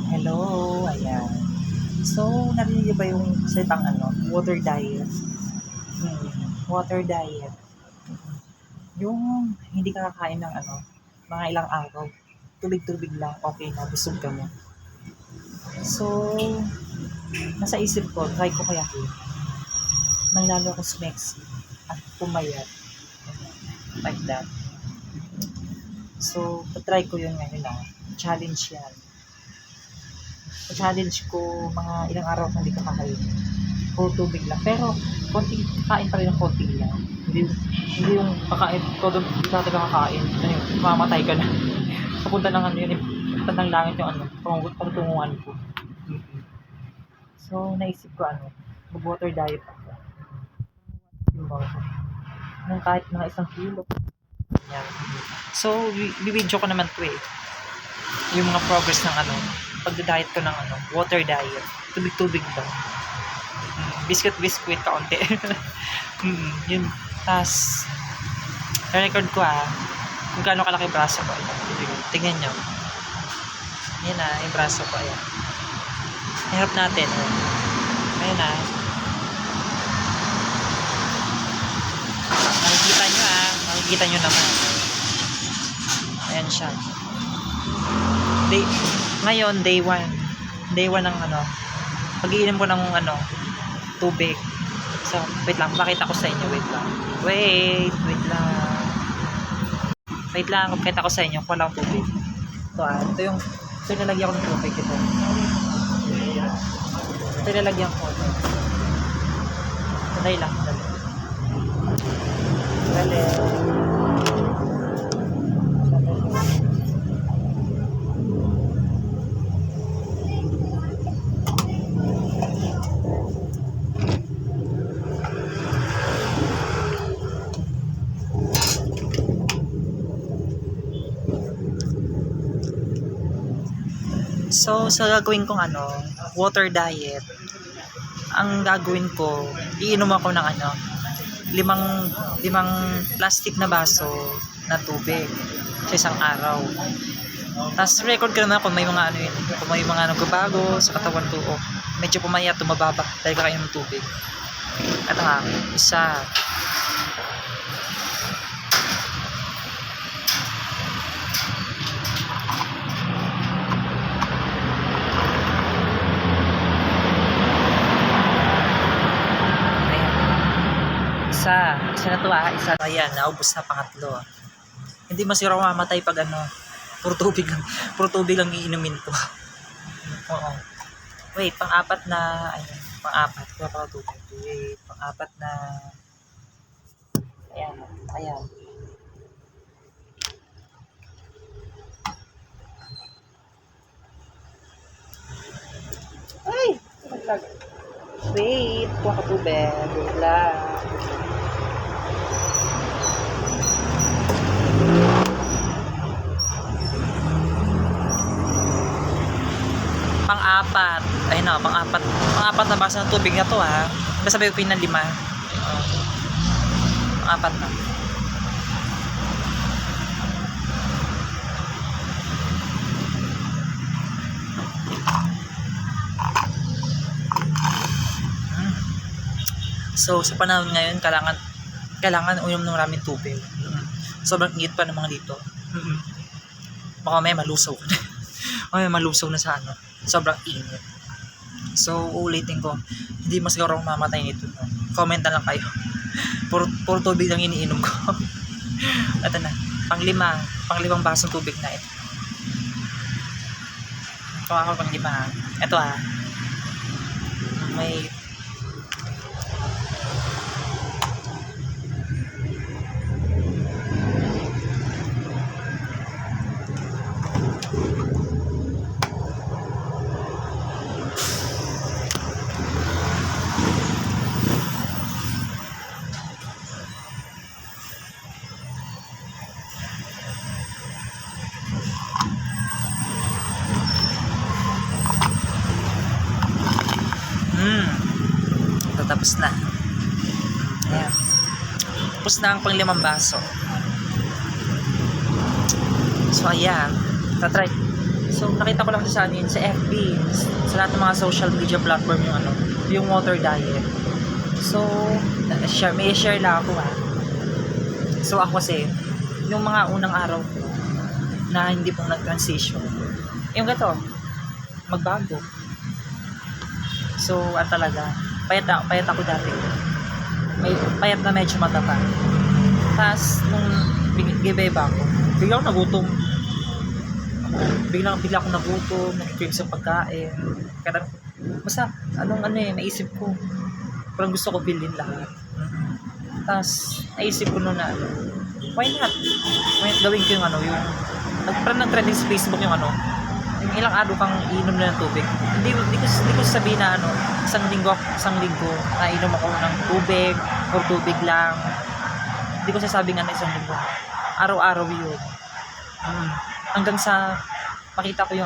Hello, ayan. So, narinig niyo ba yung salitang water diet? Water diet. Yung hindi ka kakain ng mga ilang araw. Tubig-tubig lang, okay na, busog ka mo. So, nasa isip ko, try ko kaya yun. Nang lalo ako sumexy at pumayat. Like that. So, try ko yun ngayon Challenge yan. Challenge ko mga ilang araw kung hindi ka kakain. Puro tubig lang. Pero, konti, kain pa rin ng konti lang. Hindi yung kakain, todo, hindi ka talaga kakain. Ano yun, mamamatay ka na. Papunta ng papunta ng langit yung pangtunguhan ko. So, naisip ko mag-water diet ako. Yung mga, ng kahit mga 1 kilo. Yan. So, bibidyo ko naman to yung mga progress ng pagda-diet ko ng water diet. Tubig-tubig lang. Biscuit kaunti. Yun. Tapos, record ko kung gaano kalaki braso ko. Tingnan nyo. Yan yung braso ko. Ayan. Hirap natin. Ayan Makikita nyo naman. Ayan siya. Ngayon, day 1. Day 1 ng pag-iinom ko ng tubig. So, wait lang. Pakita ko sa inyo. Wait lang. Wait lang. Pakita ko sa inyo kung walang tubig. Ito yung nalagyan ko ng tubig. Ito nalagyan ko. Sanday lang. Dali. So, sa gagawin kong water diet, ang gagawin ko, iinom ako ng limang plastic na baso na tubig sa isang araw. Tapos, record ko naman kung may mga kung may mga nagbabago sa katawan ko, medyo pumayat, tumababa dahil kakain ng tubig. At isa. Isa na to isa. Ayan, naubos na pangatlo. Hindi masira mamatay pag puro tubig lang iinumin ko. Oo. Wait, pang-apat na, kuha pa tubig. Wait, pang-apat na, ayan. Ay! Wait, kuha ka tubig. Wait lang. Pang-apat. Pang-apat na basa ng tubig na to Basta sabi ko ng 5. Pang-apat na. So, sa panahon ngayon, kailangan uminom ng maraming tubig. Sobrang init pa ng mga dito. Baka may malusaw ka na. May malusaw na sa sobrang init. So, uulitin ko, hindi mo siguro mamatay nito. Comment na lang kayo. Puro tubig lang iniinom ko. Ito na, pang-limang basong tubig na ito. Kung ako pang-lima ito may tapos na. Ayan. Tapos na ang pang-5 baso. So, ayan. Tatry. So, nakita ko lang siya sa FB, sa lahat ng mga social media platform yung yung water diet. So, may share lang ako ha. So, ako kasi, yung mga unang araw ko, na hindi pong nag-transition, yung gato, magbago. So, talaga, payat ako dati. May payat na medyo mataba. Tapos, nung gibeba ako, bigla akong nagutom, nag-crave sa pagkain. Kaya, basta, naisip ko, parang gusto ko bilhin lahat. Tapos, naisip ko noon na, why not? Gawin ko yung parang nag-trending sa Facebook yung ilang araw kang inom na ng tubig. Hindi ko sabihin na isang linggo na inom ako ng tubig or tubig lang. Hindi ko sasabing isang linggo. Araw-araw yun. Hanggang sa makita ko yung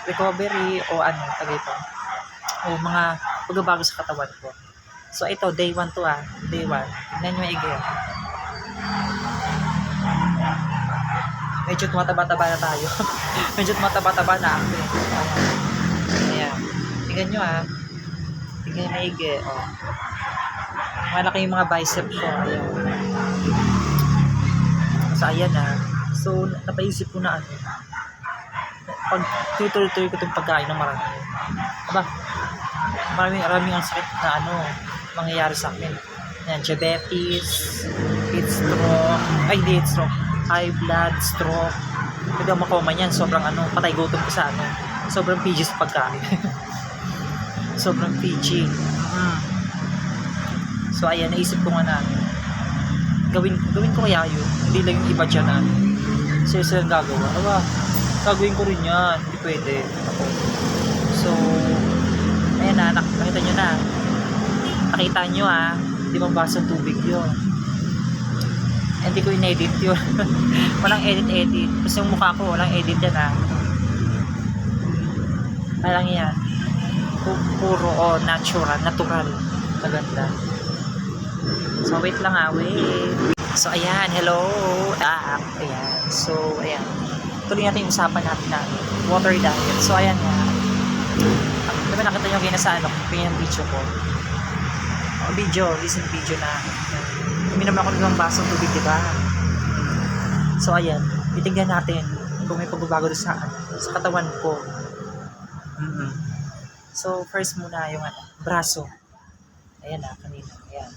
recovery o tagay pa. O mga pagbabago sa katawan ko. So ito, day 1 to Day 1. Tignan nyo maigi. Medyo tumataba-taba na tayo. Medyo tumataba-taba na ako. Ayan. Tignan nyo Tignan nyo maigi. Malaki yung mga bicep ko. Ayan. So ayan So napaisip ko na pag tuloy-tuloy ko itong pagkain ng marami. Maraming ang sakit na mangyayari sa akin. Yan, diabetes, heat stroke, high blood, stroke. Pwede ako makoma niyan, sobrang patay gutom ko sa sobrang PG sa pagkain. Sobrang PG. So ayan, naisip ko nga gawin ko kaya yun. Hindi lang yung iba dyan sila gagawa. Gagawin ko rin yan. Hindi pwede. Ako. So, ayan nakita nyo na. Nakita nyo 5 basong tubig yun. Hindi ko in-edit yun. Walang edit. Kasi yung mukha ko, walang edit yan Parang yan. Puro natural. Maganda. So, wait lang wait. So, ayan. Hello. Ayan. So, ayan. Tuloy natin yung usapan natin na water diet. So, ayan diba nakita nyo kayo sa yung video ko. Recent video na uminom ako ng basong tubig, diba? So, ayan. Titignan natin kung may pagbabago sa katawan ko. So, first muna yung braso. Ayan kanina. Ayan.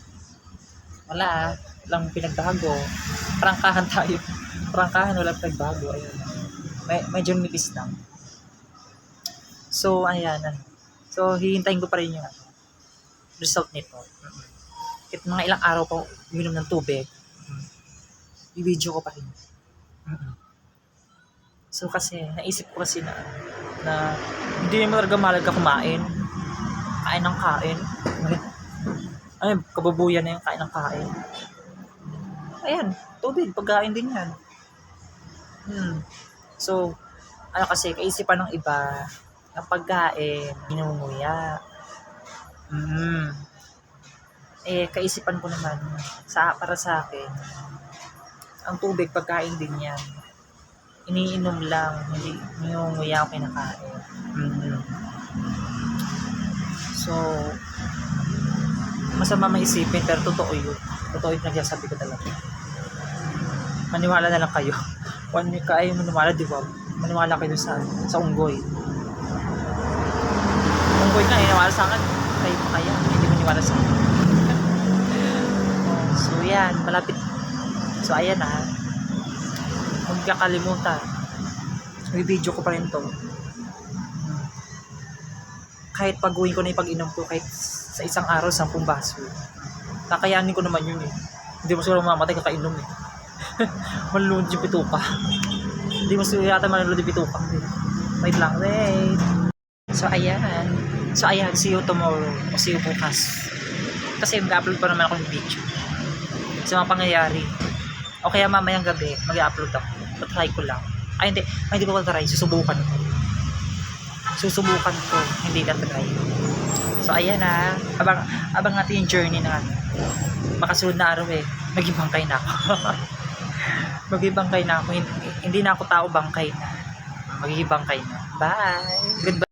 Wala lang pinagbago. Prangkahan tayo. Walang pinagbago. Ayan. Medyo nipis lang. So, ayan. So, hihintayin ko pa rin yung result nito. Kahit mga ilang araw pa uminom ng tubig, i-video ko pa rin. So, kasi, naisip ko kasi na hindi naman talaga mahalaga kumain. Kain ng kain. Kababuyan na yung kain ng kain. Ayan, tubig, pagkain din yan. So, kasi, kaisipan ng iba, ang pagkain, inunguya. Kaisipan ko naman, para sa akin, ang tubig, pagkain din yan. Iniinom lang, hindi inunguya o kinakain. So, masama maisipin, pero totoo yun. Totoo yung nagsasabi ko talaga. Maniwala na lang kayo. Kung kayo maniwala, di ba? Maniwala kayo sa unggoy. Unggoy na, maniwala sa akin. Kayo pa kaya, hindi maniwala sa akin. So, yan, malapit. So, ayan huwag kakalimutan. May video ko pa rin to. Kahit pag-uwin ko na yung pag-inom ko, kahit sa isang araw, 10 baso. Kakayanin ko naman yun Hindi mo siguro mamatay kakainom Malulunod yung pituka. Hindi mo siguro yata malulunod yung pituka. Wait lang, wait. So, ayan. See you tomorrow. O see you bukas. Kasi mag-upload pa naman ako ng video. Sa mga pangyayari. O kaya mamayang gabi, mag-upload ako. Try ko lang. Hindi ko try. Susubukan ko. Hindi ka try. So, ayan abang natin yung journey na makasunod na araw Magbibangkay na ako. Hindi na ako tao, bangkay na. Maghihibang kayo na. Bye! Goodbye!